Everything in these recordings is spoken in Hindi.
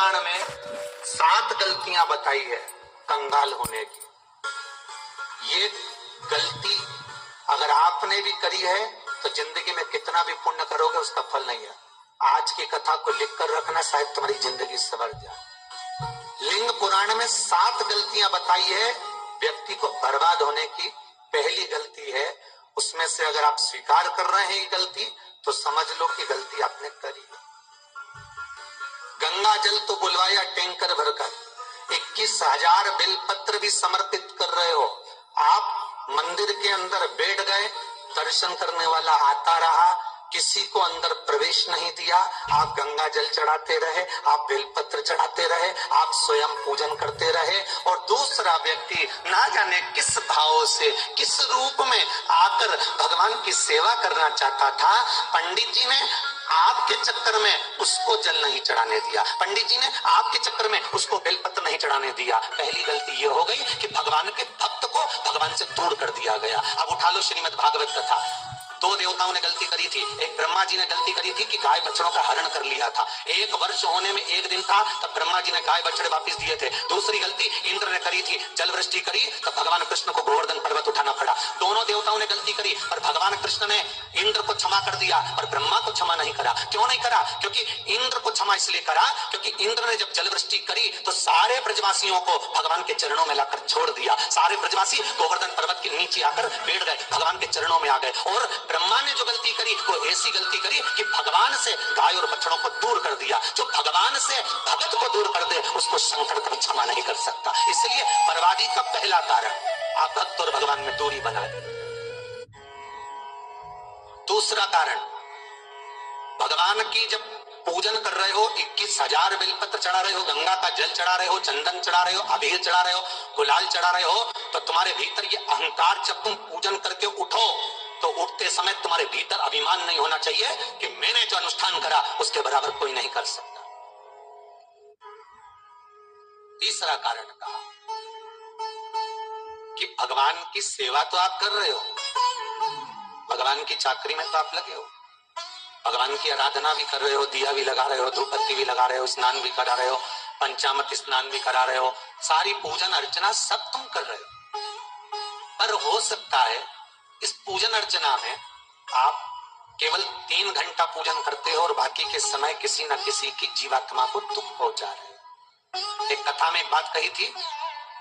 पुराण में 7 गलतियां बताई है कंगाल होने की। ये गलती अगर आपने भी करी है तो जिंदगी में कितना भी पुण्य करोगे उसका फल नहीं है। आज की कथा को लिख कर रखना, शायद तुम्हारी जिंदगी सवर जाए। लिंग पुराण में 7 गलतियां बताई है व्यक्ति को बर्बाद होने की। पहली गलती है, उसमें से अगर आप स्वीकार कर रहे हैं ये गलती तो समझ लो कि गलती आपने करी है। गंगा जल तो बुलवाया टैंकर भरकर, 21,000 बेलपत्र भी समर्पित कर रहे हो। आप मंदिर के अंदर बैठ गए, दर्शन करने वाला आता रहा, किसी को अंदर प्रवेश नहीं दिया। आप गंगा जल चढ़ाते रहे, आप बेलपत्र चढ़ाते रहे, आप स्वयं पूजन करते रहे, और दूसरा व्यक्ति ना जाने किस भाव से, किस रूप में आकर भगवान की सेवा करना चाहता था। पंडित जी ने आपके चक्कर में उसको जल नहीं चढ़ाने दिया, पंडित जी ने आपके चक्कर में उसको बेलपत्र नहीं चढ़ाने दिया। पहली गलती ये हो गई कि भगवान के भक्त को भगवान से दूर कर दिया गया। अब उठा लो श्रीमद् भागवत कथा। 2 देवताओं ने गलती करी थी। एक ब्रह्मा जी ने गलती करी थी कि गाय बछड़ों का हरण कर लिया था। 1 वर्ष होने में 1 दिन था तब ब्रह्मा जी ने गाय बछड़े वापस दिए थे। दूसरी गलती इंद्र ने करी थी, जल वृष्टि करी तब भगवान कृष्ण को गोवर्धन पर्वत उठाना पड़ा। दोनों देवताओं ने गलती करी पर भगवान कृष्ण ने इंद्र को क्षमा कर दिया और ब्रह्मा को क्षमा नहीं करा। क्यों नहीं करा? क्योंकि इंद्र को क्षमा इसलिए करा क्योंकि इंद्र ने जब जल वृष्टि करी तो सारे ब्रजवासियों को भगवान के चरणों में लाकर छोड़ दिया। सारे ब्रजवासी गोवर्धन पर्वत के नीचे आकर बैठ गए, भगवान के चरणों में आ गए। और ब्रह्मा ने जो गलती करी वो ऐसी गलती करी कि भगवान से गाय और बछड़ों को दूर कर दिया। जो भगवान से भगत को दूर कर दे उसको शंकर कभी क्षमा नहीं कर सकता। इसलिए बर्बादी का पहला कारण आप भक्त और भगवान में दूरी बना दी। दूसरा कारण, भगवान की जब पूजन कर रहे हो, 21,000 बेलपत्र चढ़ा रहे हो, गंगा का जल चढ़ा रहे हो, चंदन चढ़ा रहे हो, अबीर चढ़ा रहे हो, गुलाल चढ़ा रहे हो, तो तुम्हारे भीतर ये अहंकार, जब तुम पूजन करके उठो तो उठते समय तुम्हारे भीतर अभिमान नहीं होना चाहिए कि मैंने जो अनुष्ठान करा उसके बराबर कोई नहीं कर सकता। तीसरा कारण कहा कि भगवान की सेवा तो आप कर रहे हो, भगवान की चाकरी में तो आप लगे हो, भगवान की आराधना भी कर रहे हो, दिया भी लगा रहे हो, धूप बत्ती भी लगा रहे हो, स्नान भी करा रहे हो, पंचामृत स्नान भी करा रहे हो, सारी पूजन अर्चना सब तुम कर रहे हो। पर हो सकता है इस पूजन अर्चना में आप केवल 3 घंटा पूजन करते हो और बाकी के समय किसी न किसी की जीवात्मा को दुख पहुंचा रहे हो। एक कथा में एक बात कही थी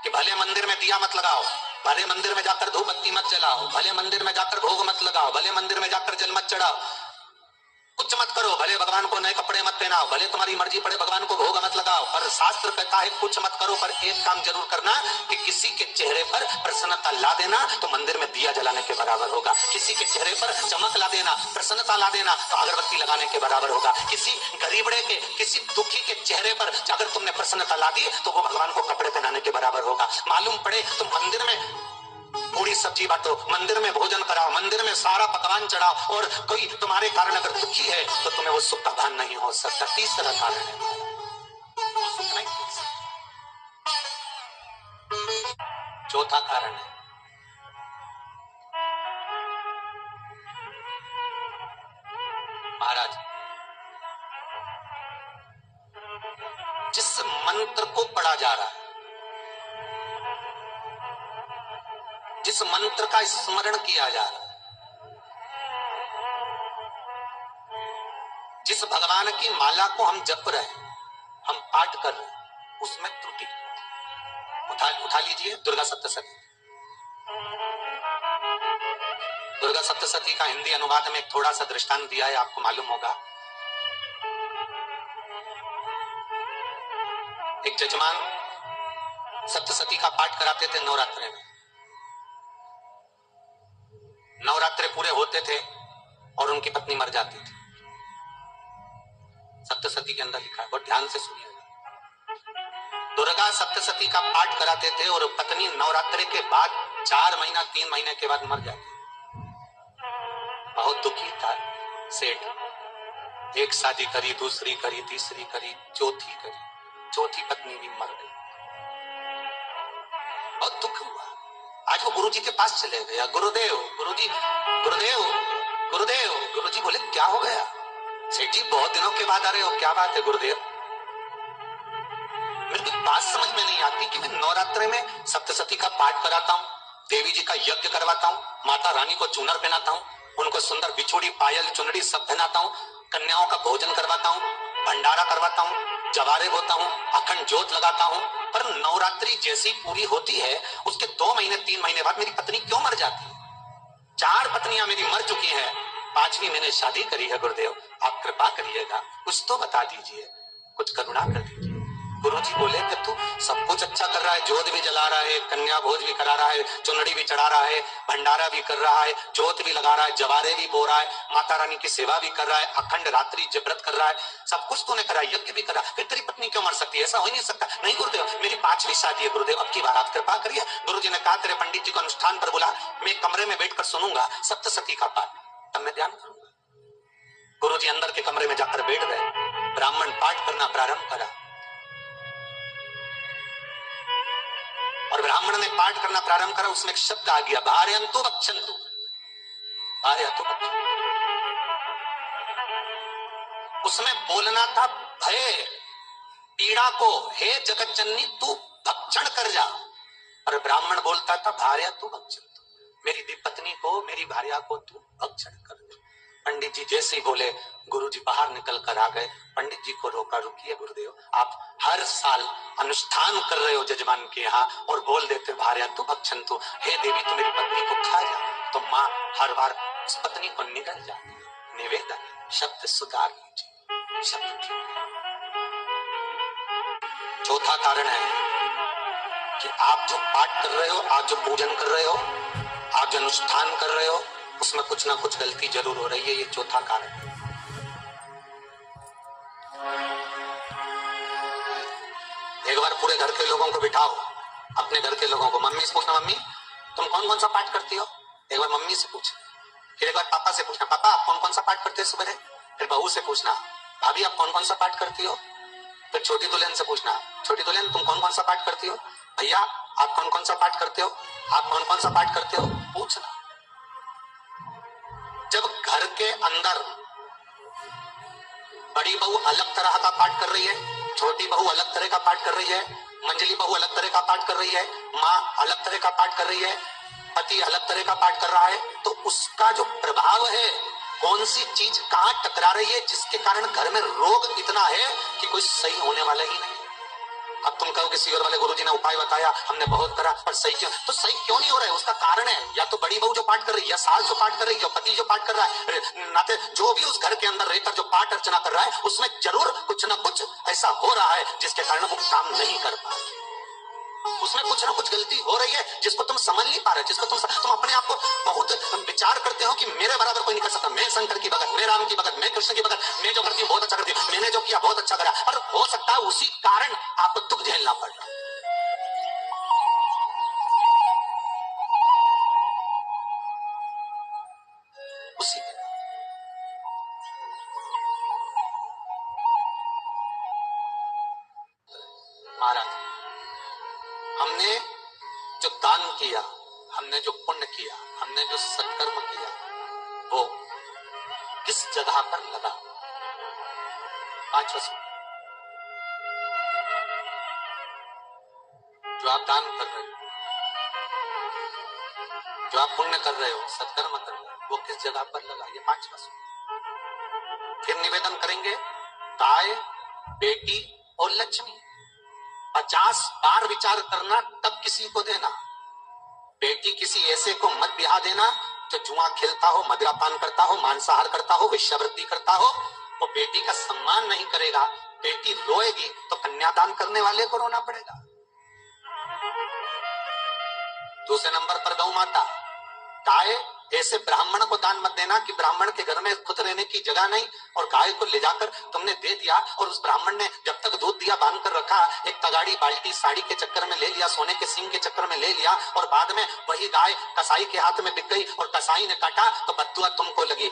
कि भले मंदिर में दिया मत लगाओ, भले मंदिर में जाकर धूप बत्ती मत जलाओ, भले मंदिर में जाकर भोग मत लगाओ, भले मंदिर में जाकर जल मत चढ़ाओ, कुछ मत करो, भले भगवान को नए कपड़े मत पहनाओ, भले तुम्हारी मर्जी पड़े भगवान को भोग मत लगाओ, पर शास्त्र कहता है कुछ मत करो, पर एक काम जरूर करना कि किसी के चेहरे पर प्रसन्नता ला देना तो मंदिर में दिया जलाने के बराबर होगा। किसी के चेहरे पर चमक ला देना, प्रसन्नता ला देना तो अगरबत्ती लगाने के बराबर होगा। किसी गरीबड़े के, किसी दुखी के चेहरे पर अगर तुमने प्रसन्नता ला दी तो वो भगवान को कपड़े पहनाने के बराबर होगा। मालूम पड़े तुम मंदिर में पूरी सब्जी बांटो, मंदिर में भोजन कराओ, मंदिर में सारा पकवान चढ़ाओ और कोई तुम्हारे कारण अगर दुखी है तो तुम्हें वो सुख का भान नहीं हो सकता। तीसरा कारण है चौथा कारण है महाराज, जिस मंत्र को पढ़ा जा रहा है, जिस मंत्र का स्मरण किया जा रहा है, जिस भगवान की माला को हम जप रहे हैं, हम पाठ कर रहे हैं, उसमें त्रुटि। उठा लीजिए दुर्गा सप्तशती। दुर्गा सप्तशती का हिंदी अनुवाद में एक थोड़ा सा दृष्टांत दिया है, आपको मालूम होगा। एक जजमान सप्तशती का पाठ कराते थे नवरात्रे में। नवरात्रे पूरे होते थे और उनकी पत्नी मर जाती थी। सप्तशती के अंदर लिखा है, बहुत ध्यान से सुनिएगा। दुर्गा सप्तशती का पाठ कराते थे और पत्नी नवरात्रे के बाद 4 महीना 3 महीने के बाद मर जाती। बहुत दुखी था सेठ। एक शादी करी, दूसरी करी, तीसरी करी, चौथी करी, चौथी पत्नी भी मर गई। बहुत दुख हुआ। आज वो गुरुजी के पास चले गया, गुरुदेव, गुरुजी, गुरुदेव, गुरुदेव। गुरुजी बोले क्या हो गया? सेठ जी बहुत दिनों के बाद आ रहे हो, क्या बात है गुरुदेव? चाहती कि मैं नवरात्रि में सप्तशती का पाठ कराता हूँ, देवी जी का यज्ञ करवाता हूँ, माता रानी को चूनर पहनाता हूँ, उनको सुंदर बिछुड़ी पायल चुनरी सब पहनाता हूँ, कन्याओं का भोजन करवाता हूँ, भंडारा करवाता हूँ, जवारे बोता हूँ, अखंड ज्योत लगाता हूँ। पर नवरात्रि जैसी पूरी होती है उसके 2 महीने 3 महीने बाद मेरी पत्नी क्यों मर जाती है? 4 पत्नियां मेरी मर चुकी हैं, 5वीं मैंने शादी करी है। गुरुदेव आप कृपा करिएगा, कुछ तो बता दीजिए, कुछ करुणा कर दीजिए। गुरुजी बोले कि तू सब कुछ अच्छा कर रहा है, ज्योत भी जला रहा है, कन्या भोज भी करा रहा है, चुनरी भी चढ़ा रहा है, भंडारा भी कर रहा है, ज्योत भी लगा रहा है, जवारे भी बो रहा है, माता रानी की सेवा भी कर रहा है, अखंड रात्रि व्रत कर रहा है, सब कुछ तूने करा, यज्ञ भी करा, फिर तेरी पत्नी क्यों मर सकती है? ऐसा हो ही नहीं सकता। नहीं गुरुदेव, मेरी 5वीं शादी है गुरुदेव, अब की बार आप कृपा करिए। गुरुजी ने कहा तेरे पंडित जी को अनुष्ठान पर बुला, मैं कमरे में बैठकर सुनूंगा सप्तशती का पाठ, तब मैं ध्यान करूंगा। गुरुजी अंदर के कमरे में जाकर बैठ गए, ब्राह्मण पाठ करना प्रारंभ करा और ब्राह्मण ने पाठ करना प्रारंभ करा। उसमें एक शब्द आ गया, भार्यन्तु भक्षन्तु, भार्यन्तु भक्षन्तु। उसमें बोलना था भय पीड़ा को, हे जगत जननी तू भक्षण कर जा, और ब्राह्मण बोलता था भार्यन्तु भक्षन्तु, मेरी पत्नी को, मेरी भार्या को तू भक्षण कर दे। पंडित जी जैसे ही बोले, गुरुजी बाहर निकल कर आ गए। पंडित जी को रोका, रुकिए गुरुदेव, आप हर साल अनुष्ठान कर रहे हो जजमान के यहाँ और बोल देते भार्यन्तु भक्षन्तु, हे देवी तू मेरी पत्नी को खा जा, तो माँ हर बार उस पत्नी को निगल जाती। निवेदन, शब्द सुधार लीजिए, शब्द ठीक। चौथा कारण है कि आप जो पाठ कर रहे हो, आप जो पूजन कर रहे हो, आप जो अनुष्ठान कर रहे हो, उसमें कुछ ना कुछ गलती जरूर हो रही है। ये चौथा कारण है। एक बार पूरे घर के लोगों को बिठाओ, अपने घर के लोगों को, मम्मी से पूछना मम्मी तुम कौन कौन सा पाठ करती हो? एक बार मम्मी से पूछ, फिर एक बार पापा से पूछना पापा आप कौन कौन सा पाठ करते हो सुबह? फिर बहू से पूछना भाभी आप कौन कौन सा पाठ करती हो? फिर छोटी दुल्हन से पूछना छोटी दुल्हन तुम कौन कौन सा पाठ करती हो? भैया आप कौन कौन सा पाठ करते हो? आप कौन कौन सा पाठ करते हो? पूछना। जब घर के अंदर बड़ी बहू अलग तरह का पाठ कर रही है, छोटी बहू अलग तरह का पाठ कर रही है, मंजली बहू अलग तरह का पाठ कर रही है, माँ अलग तरह का पाठ कर रही है, पति अलग तरह का पाठ कर रहा है, तो उसका जो प्रभाव है, कौन सी चीज कहाँ टकरा रही है, जिसके कारण घर में रोग इतना है कि कोई सही होने वाला ही नहीं। अब तुम कहोगे सीवर वाले गुरुजी ने उपाय बताया, हमने बहुत करा, पर सही क्यों? तो सही क्यों नहीं हो रहा है? उसका कारण है या तो बड़ी बहू जो पाठ कर रही है, या सास जो पाठ कर रही है, या पति जो पाठ कर रहा है, नाते जो भी उस घर के अंदर रहकर जो पाठ अर्चना कर रहा है, उसमें जरूर कुछ ना कुछ ऐसा हो रहा है जिसके कारण वो काम नहीं कर पा रहे। उसमें कुछ ना कुछ गलती हो रही है जिसको तुम समझ नहीं पा रहे, जिसको तुम अपने आप को बहुत विचार करते हो कि मेरे बराबर कोई नहीं कर सकता, मैं शंकर की भगत, मैं राम की भगत, मैं कृष्ण की भगत, मैं जो करती हूँ बहुत अच्छा करती हूँ, मैंने जो किया बहुत अच्छा करा, और हो सकता है उसी कारण आपको दुख झेलना पड़ रहा है। उसी महाराज हमने जो दान किया, हमने जो पुण्य किया, हमने जो सत्कर्म किया, वो किस जगह पर लगा? 5 वस्तु जो आप दान कर रहे हो, जो आप पुण्य कर रहे हो, सत्कर्म कर रहे हो, वो किस जगह पर लगा? ये 5 वस्तु। फिर निवेदन करेंगे, गाय, बेटी और लक्ष्मी। 50 बार विचार करना तब किसी को देना। बेटी किसी ऐसे को मत ब्याह देना जो जुआ खेलता हो, मदिरापान करता हो, मांसाहार करता हो, वेश्यावृत्ति करता हो। वो बेटी का सम्मान नहीं करेगा, बेटी रोएगी तो कन्यादान करने वाले को रोना पड़ेगा। दूसरे नंबर पर गौ माता। गाय ऐसे ब्राह्मण को दान मत देना कि ब्राह्मण के घर में खुद रहने की जगह नहीं और गाय को ले जाकर तुमने दे दिया, और उस ब्राह्मण ने जब तक दूध दिया बांध कर रखा, एक तगाड़ी बाल्टी साड़ी के चक्कर में ले लिया, सोने के सिंह के चक्कर में ले लिया, और बाद में वही गाय कसाई के हाथ में बिक गई और कसाई ने काटा तो बद्दुआ तुमको लगी।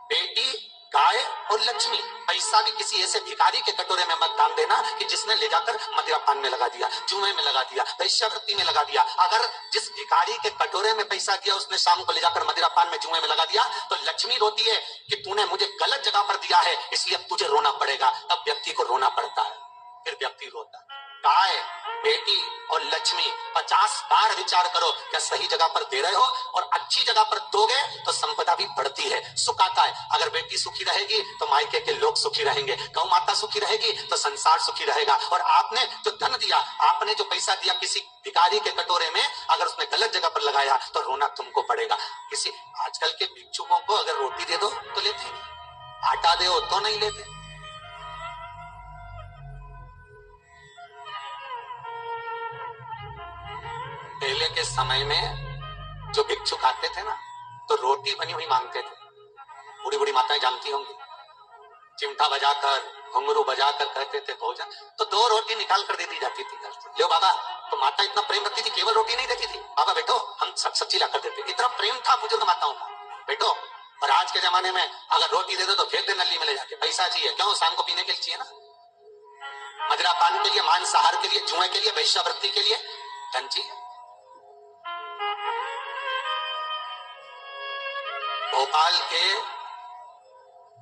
बेटी, गाय और लक्ष्मी। पैसा भी किसी ऐसे भिखारी के कटोरे में मत दान देना कि जिसने ले जाकर मदिरापान में लगा दिया, जुए में लगा दिया, वेश्यावृत्ति में लगा दिया। अगर जिस भिखारी के कटोरे में पैसा दिया उसने शाम को ले जाकर मदिरापान में, जुए में लगा दिया, तो लक्ष्मी रोती है कि तूने मुझे गलत जगह पर दिया है, इसलिए अब तुझे रोना पड़ेगा। तब व्यक्ति को रोना पड़ता है, फिर व्यक्ति रोता है। गाय, बेटी और लक्ष्मी 50 बार विचार करो क्या सही जगह पर दे रहे हो, और अच्छी जगह पर दोगे तो संपदा भी बढ़ती है, सुख आता है। अगर बेटी सुखी रहेगी तो मायके के लोग सुखी रहेंगे, गौ माता सुखी रहेगी तो संसार सुखी रहेगा। और आपने जो धन दिया, आपने जो पैसा दिया किसी भिखारी के कटोरे में, अगर उसने गलत जगह पर लगाया तो रोना तुमको पड़ेगा। किसी आजकल के भिक्षुकों को अगर रोटी दे दो तो लेते हैं, आटा दे तो नहीं लेते। पहले के समय में जो भिक्षुक आते थे ना तो रोटी बनी हुई मांगते थे, बूढ़ी बूढ़ी माताएं जानती होंगी, चिमटा बजाकर घुंघरू बजाकर कहते थे भोजन, तो 2 रोटी निकाल कर दे दी जाती थी घर से। लो बाबा, तो माता इतना प्रेम रखती थी, केवल रोटी नहीं देती थी, बाबा बैठो हम सब्जी ला कर देते, इतना प्रेम था बुजुर्ग माताओं का, बैठो। और आज के जमाने में अगर रोटी दे दो तो फेंक दे नली में ले जाके, पैसा चाहिए, क्यों? शाम को पीने के लिए चाहिए ना, मदिरा पान के लिए, मांसाहार के लिए, जुए के लिए, वैश्यावृत्ति के लिए धन चाहिए। भोपाल के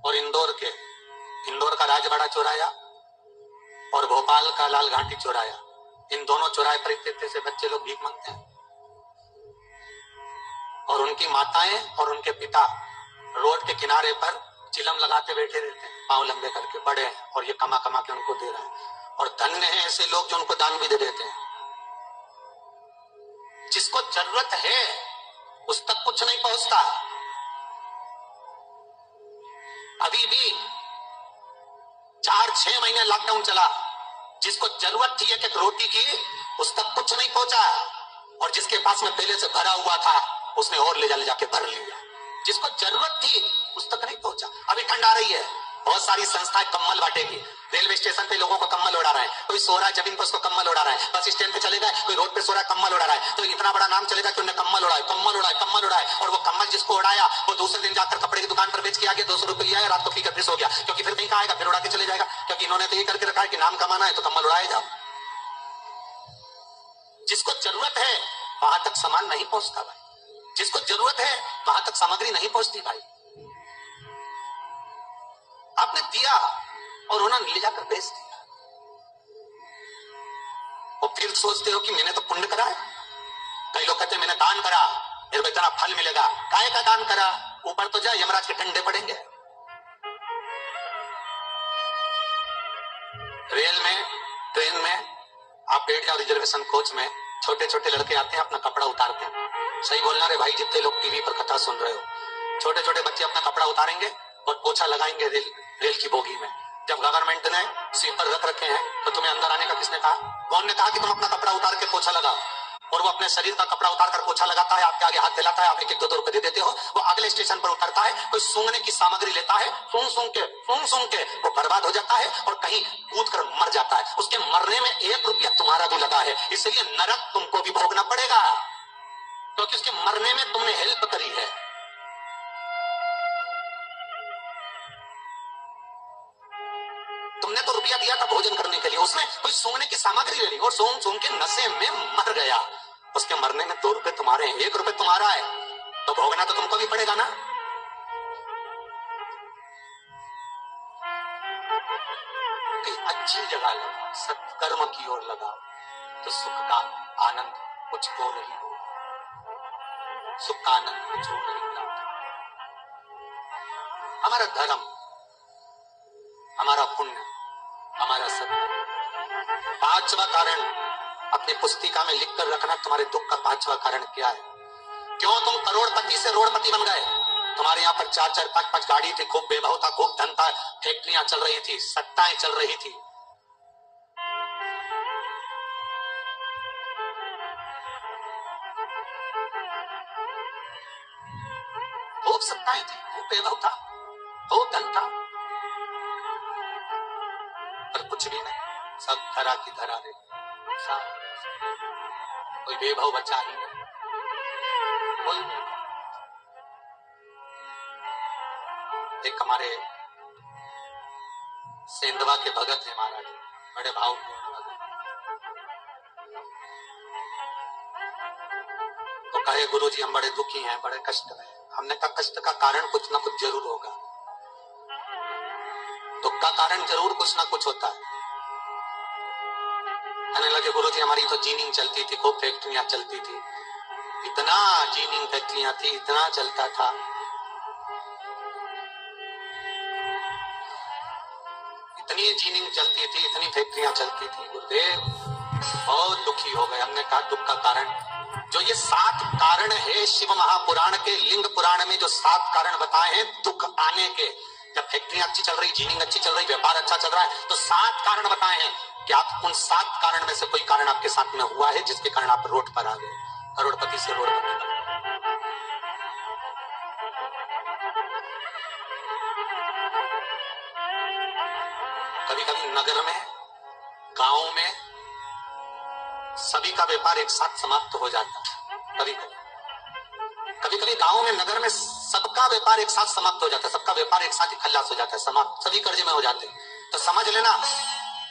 और इंदौर का राजवाड़ा चौराया और भोपाल का लाल घाटी चौराया, इन दोनों चौराहे पर इतने से बच्चे लोग भीख मांगते हैं, और उनकी माताएं और उनके पिता रोड के किनारे पर चिलम लगाते बैठे रहते हैं, पांव लंबे करके, बड़े हैं, और ये कमा कमा के उनको दे रहे हैं। और धन्य है ऐसे लोग जो उनको दान भी दे देते हैं। जिसको जरूरत है उस तक कुछ नहीं पहुंचता। अभी भी 4-6 महीने लॉकडाउन चला, जिसको जरूरत थी एक रोटी की उस तक कुछ नहीं पहुंचा, और जिसके पास में पहले से भरा हुआ था उसने और ले जाके भर लिया। जिसको जरूरत थी उस तक नहीं पहुंचा। अभी ठंड आ रही है, बहुत सारी संस्थाएं कम्बल बांटेगी, रेलवे स्टेशन पे लोगों को कम्बल उड़ा रहा है, कोई सो रहा है जमीन पर उसको कम्बल उड़ा रहा है, बस स्टैंड पे चलेगा कोई रोड पे सो रहा है कम्बल उड़ा रहा है, तो इतना बड़ा नाम चलेगा कि उन्हें कम्बल उड़ाए, कम्बल उड़ाए, कम्बल उड़ाए। और वो कम्बल जिसको उड़ाया वो दूसरे दिन जाकर कपड़े की दुकान पर बेच के आ गया, 200 रुपए लिया, रात को पीकर फिर सो गया, क्योंकि फिर कहीं का आएगा, फिर उड़ा के चले जाएगा, क्योंकि इन्होंने तो ये करके रखा है कि नाम कमाना है तो कम्बल उड़ाए जाओ। जिसको जरूरत है वहां तक सामान नहीं पहुंचता भाई, जिसको जरूरत है वहां तक सामग्री नहीं पहुंचती भाई। आपने दिया और उन्होंने ले जाकर बेच दिया, और फिर सोचते हो कि मैंने तो पुण्य करा है। कई लोग कहते हैं मैंने दान करा, मेरे को इतना फल मिलेगा, काय का दान करा? ऊपर तो जा, यमराज के डंडे पड़ेंगे। रेल में, ट्रेन में आप बैठ जाओ, रिजर्वेशन कोच में छोटे छोटे लड़के आते हैं, अपना कपड़ा उतारते हैं। सही बोलना रे भाई, जितने लोग टीवी पर कथा सुन रहे हो, छोटे छोटे बच्चे अपना कपड़ा उतारेंगे और पोछा लगाएंगे रेल की बोगी में। जब गवर्नमेंट ने स्वीपर रख रखे हैं तो तुम्हें अंदर आने का किसने कहा? कौन ने कहा कि तुम अपना कपड़ा उतार के पोछा लगाओ? और वो अपने शरीर का कपड़ा उतार कर पोछा लगाता है, आपके आगे हाथ फैलाता है, आप 1-2 रुपए दे देते हो, वो अगले स्टेशन पर उतरता है, कोई सूंघने की सामग्री लेता है, सूंघ के वो बर्बाद हो जाता है और कहीं कूद कर मर जाता है। उसके मरने में 1 रुपया तुम्हारा भी लगा है, इसलिए नरक तुमको भी भोगना पड़ेगा, क्योंकि उसके मरने में तुमने हेल्प करी है। तुमने तो रुपया दिया था भोजन करने के लिए, उसने कोई सूंघने की सामग्री ले ली और सूंघ के नशे में मर गया, उसके मरने में 2 रुपए तुम्हारे हैं, 1 रुपए तुम्हारा है, तो भोगना तो तुमको भी पड़ेगा ना। कहीं अच्छी जगह लगाओ, सत्कर्म की ओर लगाओ, तो सुख का आनंद कुछ और नहीं होगा, सुख का आनंद कुछ और नहीं होगा। हमारा धर्म, हमारा पुण्य, हमारा सत्कर्म। 5वां कारण अपनी पुस्तिका में लिख कर रखना, तुम्हारे दुख का 5वां कारण क्या है? क्यों तुम करोड़पति से रोड़पति बन गए? तुम्हारे यहाँ पर 4-4, 5-5 गाड़ी थी, खूब वैभव था, खूब धन था, फैक्ट्रियां चल रही थी, सत्ताएं चल रही थी, खूब सत्ताएं थी, खूब वैभव था, खूब धन था, पर कुछ भी नहीं, सब धरा की धरा रहे, कोई वैभव बचा ही नहीं, कोई नहीं। एक हमारे सेंधवा के भगत है महाराज, बड़े भावपूर्ण भगत, तो कहे गुरुजी हम बड़े दुखी हैं, बड़े कष्ट में। हमने कहा कष्ट का कारण कुछ ना कुछ जरूर होगा, दुख का कारण जरूर कुछ ना कुछ होता है। कहने लगे गुरुजी हमारी तो जीनिंग चलती थी, खूब फैक्ट्रियां चलती थी, इतना जीनिंग फैक्ट्रियां थी, इतना चलता था, इतनी जीनिंग चलती थी, इतनी फैक्ट्रियां चलती थी। गुरुदेव बहुत दुखी हो गए। हमने कहा दुख का कारण, जो ये 7 कारण है शिव महापुराण के लिंग पुराण में जो 7 कारण बताए हैं दुख आने के, जब फैक्ट्रियां अच्छी चल रही, जीनिंग अच्छी चल रही, व्यापार अच्छा चल रहा है, तो 7 कारण बताए हैं कि आप उन 7 कारण में से कोई कारण आपके साथ में हुआ है जिसके कारण आप रोड पर आ गए, करोड़पति से रोडपति बन। कभी कभी नगर में, गांव में सभी का व्यापार एक साथ समाप्त हो जाता है। कभी कभी गांव में, नगर में सबका व्यापार एक साथ समाप्त हो जाता है, सबका व्यापार एक साथ ही खल्लास हो जाता है, समाप्त, सभी कर्जे में हो जाते हैं। तो समझ लेना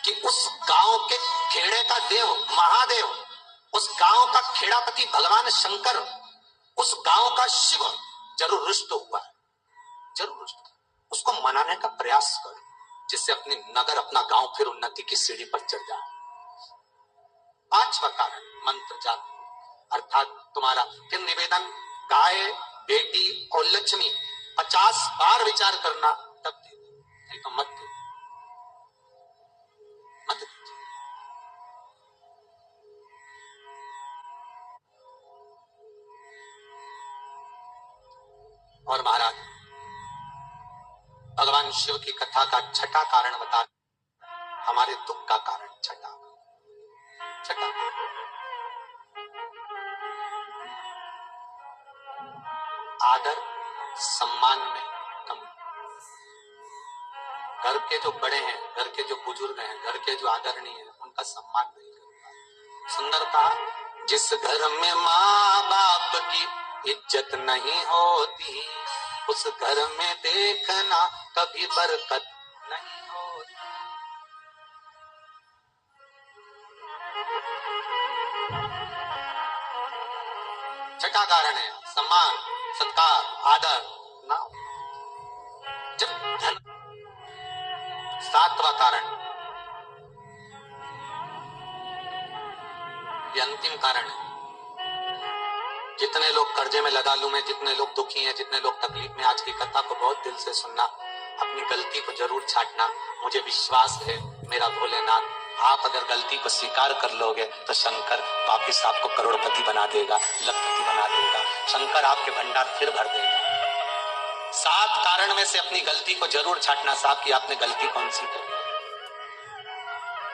कि उस गांव के खेड़े का देव महादेव, उस गांव का खेड़ापति भगवान शंकर, उस गांव का शिव जरूर रुष्ट हुआ है, जरूर रुष्ट। उसको मनाने का प्रयास करो जिससे अपनी नगर, अपना गांव फिर उन्नति की सीढ़ी पर चढ़ जाए। 5वां कारण मंत्र जाप, अर्थात तुम्हारा फिर निवेदन, गाय, बेटी और लक्ष्मी 50 बार विचार करना, तब दे, नहीं तो मत दे, मत दीजिए। और महाराज भगवान शिव की कथा का 6ठा कारण बता, हमारे दुख का कारण 6ठा आदर सम्मान में कमी। घर के जो बड़े हैं, घर के जो बुजुर्ग हैं, घर के जो आदरणीय हैं, उनका सम्मान नहीं करता। सुंदर कहा, जिस घर में माँ बाप की इज्जत नहीं होती उस घर में देखना कभी बरकत नहीं होती। 6ठा कारण है सम्मान, सत्कार, आदर ना। जब धन। 7वां कारण, ये अंतिम कारण है। जितने लोग कर्जे में, लदालू में, जितने लोग दुखी हैं, जितने लोग तकलीफ में, आज की कथा को बहुत दिल से सुनना, अपनी गलती को जरूर छांटना। मुझे विश्वास है मेरा भोलेनाथ, आप अगर गलती को स्वीकार कर लोगे तो शंकर वापिस आपको करोड़पति बना देगा, लखपति बना देगा। शंकर आपके भंडार फिर भर देगा। 7 कारण में से अपनी गलती को जरूर छांटना साहब कि आपने गलती कौन सी की,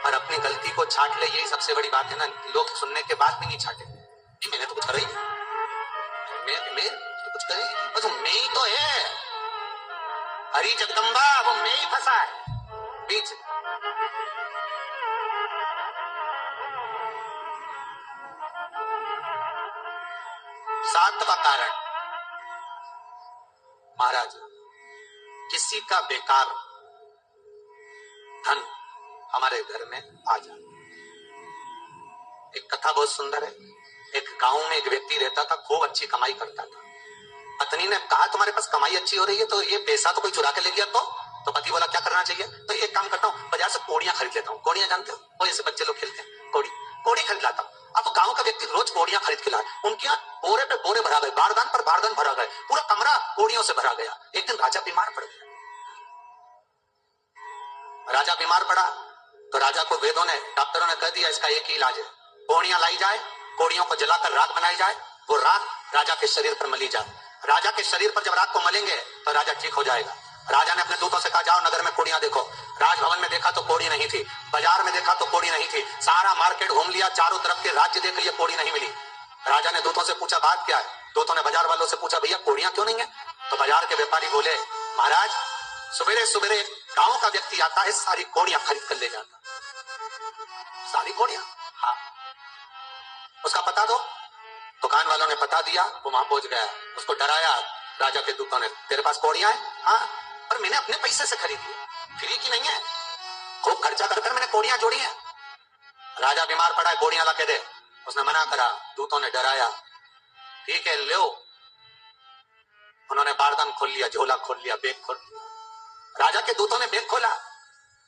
और अपनी गलती को छांट ले, यही सबसे बड़ी बात है ना। लोग सुनने के बाद भी नहीं छांटे, मैंने तो कुछ करा ही नहीं, मैं तो कुछ करी, बस मैं ही तो है, हरी जगदम्बा वो मैं ही फंसा है बीच। सातवां कारण महाराज, किसी का बेकार धन हमारे घर में आ जाए। एक कथा बहुत सुंदर है। एक गांव में एक व्यक्ति रहता था, खूब अच्छी कमाई करता था। पत्नी ने कहा तुम्हारे पास कमाई अच्छी हो रही है तो ये पैसा तो कोई चुरा के ले गया, तो पति बोला क्या करना चाहिए, तो एक काम करता हूँ, बाजार से कोड़ियां खरीद लेता हूँ। कोड़ियां जानते हो, वो ऐसे बच्चे लोग खेलते हैं, कोड़ी खरीद लाता हूँ। अब गांव का व्यक्ति रोज कोड़ियां खरीद के लाए, उनके यहाँ बोरे पे बोरे भरा गए, बारदान पर बारदान भरा गए, पूरा कमरा कोड़ियों से भरा गया। एक दिन राजा बीमार पड़ गया। राजा बीमार पड़ा तो राजा को वेदों ने, डॉक्टरों ने कह दिया इसका एक ही इलाज है, कोड़ियां लाई जाए, कोड़ियों को जलाकर राख बनाई जाए, वो राख राजा के शरीर पर मली जाए। राजा के शरीर पर जब राख को मलेंगे तो राजा ठीक हो जाएगा। राजा ने अपने दूतों से कहा जाओ नगर में कोड़ियां देखो। राजभवन में देखा तो कोड़ी नहीं थी, बाजार में देखा तो कोड़ी नहीं थी, सारा मार्केट घूम लिया, चारों तरफ के राज्य देख लिए, कोड़ी नहीं मिली। राजा ने दूतों से पूछा बात क्या है। दूतों ने बाजार वालों से पूछा भैया कोड़ियां क्यों नहीं है। तो बाजार के व्यापारी बोले महाराज सुबेरे सुबेरे गांव का व्यक्ति आता है, सारी कोड़ियां खरीद कर ले जाता। सारी कोड़ियां, हाँ, उसका पता दो। दुकान वालों ने पता दिया, वो वहां पहुंच गया, उसको डराया राजा के दूतों ने, तेरे पास कोड़ियां हैं? हाँ, पर मैंने अपने पैसे से खरीदी है, फ्री की नहीं है, खूब खर्चा कर मैंने कोड़ियां जोड़ी है। राजा बीमार पड़ा है, कोड़ियां ला के दे। उसने मना करा, दूतों ने डराया, ठीक है लो। उन्होंने बारदान खोल लिया, झोला खोल लिया, बैग खोल लिया। राजा के दूतों ने बैग खोला,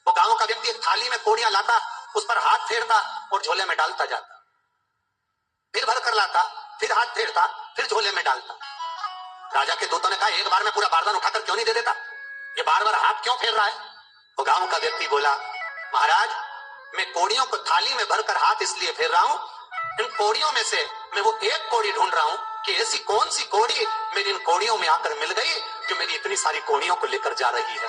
वो गांव का व्यक्ति एक थाली में कोड़ियां लाता, उस पर हाथ फेरता और झोले में डालता जाता, फिर भर कर लाता, फिर हाथ फेरता, फिर झोले में डालता। राजा के दूतों ने कहा एक बार में पूरा बारदान उठाकर क्यों नहीं दे देता, ये बार बार हाथ क्यों फेर रहा है? वो गांव का व्यक्ति बोला, महाराज मैं कोड़ियों को थाली में भरकर हाथ इसलिए फेर रहा हूं, इन कोड़ियों में से मैं वो एक कोड़ी ढूंढ रहा हूं कि ऐसी कौन सी कोड़ी मेरी इन कोड़ियों में आकर मिल गई जो मेरी इतनी सारी कोड़ियों को लेकर जा रही है।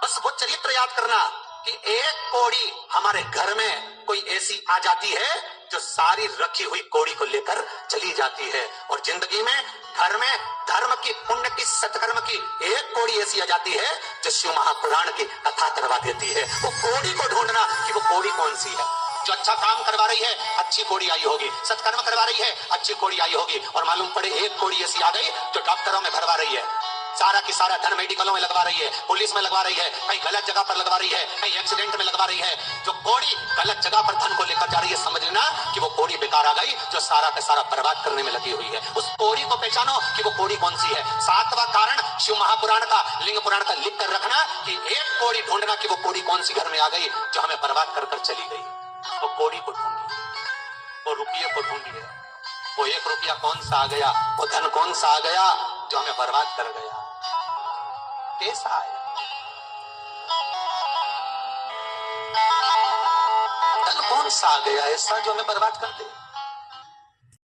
बस वो चरित्र याद करना कि एक कोड़ी हमारे घर में कोई ऐसी आ जाती है जो सारी रखी हुई कोड़ी को लेकर चली जाती है, और जिंदगी में घर में धर्म की, पुण्य की, सत्कर्म की एक कोड़ी ऐसी आ जाती है जो शिव महापुराण की कथा करवा देती है। वो कोड़ी को ढूंढना कि वो कोड़ी कौन सी है। जो अच्छा काम करवा रही है अच्छी कोड़ी आई होगी, सत्कर्म करवा रही है अच्छी कोड़ी आई होगी, और मालूम पड़े एक कोड़ी ऐसी आ गई जो डॉक्टरों में भरवा रही है, सारा की सारा धन मेडिकलों में लगवा रही है, पुलिस में लगवा रही है, कहीं गलत जगह पर लगवा रही है, कहीं एक्सीडेंट में लगवा रही है। जो कोड़ी गलत जगह पर धन को लेकर जा रही है, समझ लेना कि वो कोड़ी बेकार आ गई जो सारा का सारा बर्बाद करने में लगी हुई है। उस कोड़ी को पहचानो कि वो कोड़ी कौन सी है। 7वां कारण शिव महापुराण का, लिंग पुराण का लिख कर रखना कि एक कोड़ी ढूंढना कि वो कोड़ी कौन सी घर में आ गई जो हमें बर्बाद कर कर चली गई। वो कोड़ी को ढूंढिए, वो रुपये को ढूंढिए, वो 1 रुपया कौन सा आ गया, वो धन कौन सा आ गया जो हमें बर्बाद कर गया, कैसा आया धन कौन सा आ गया ऐसा जो हमें बर्बाद कर दे।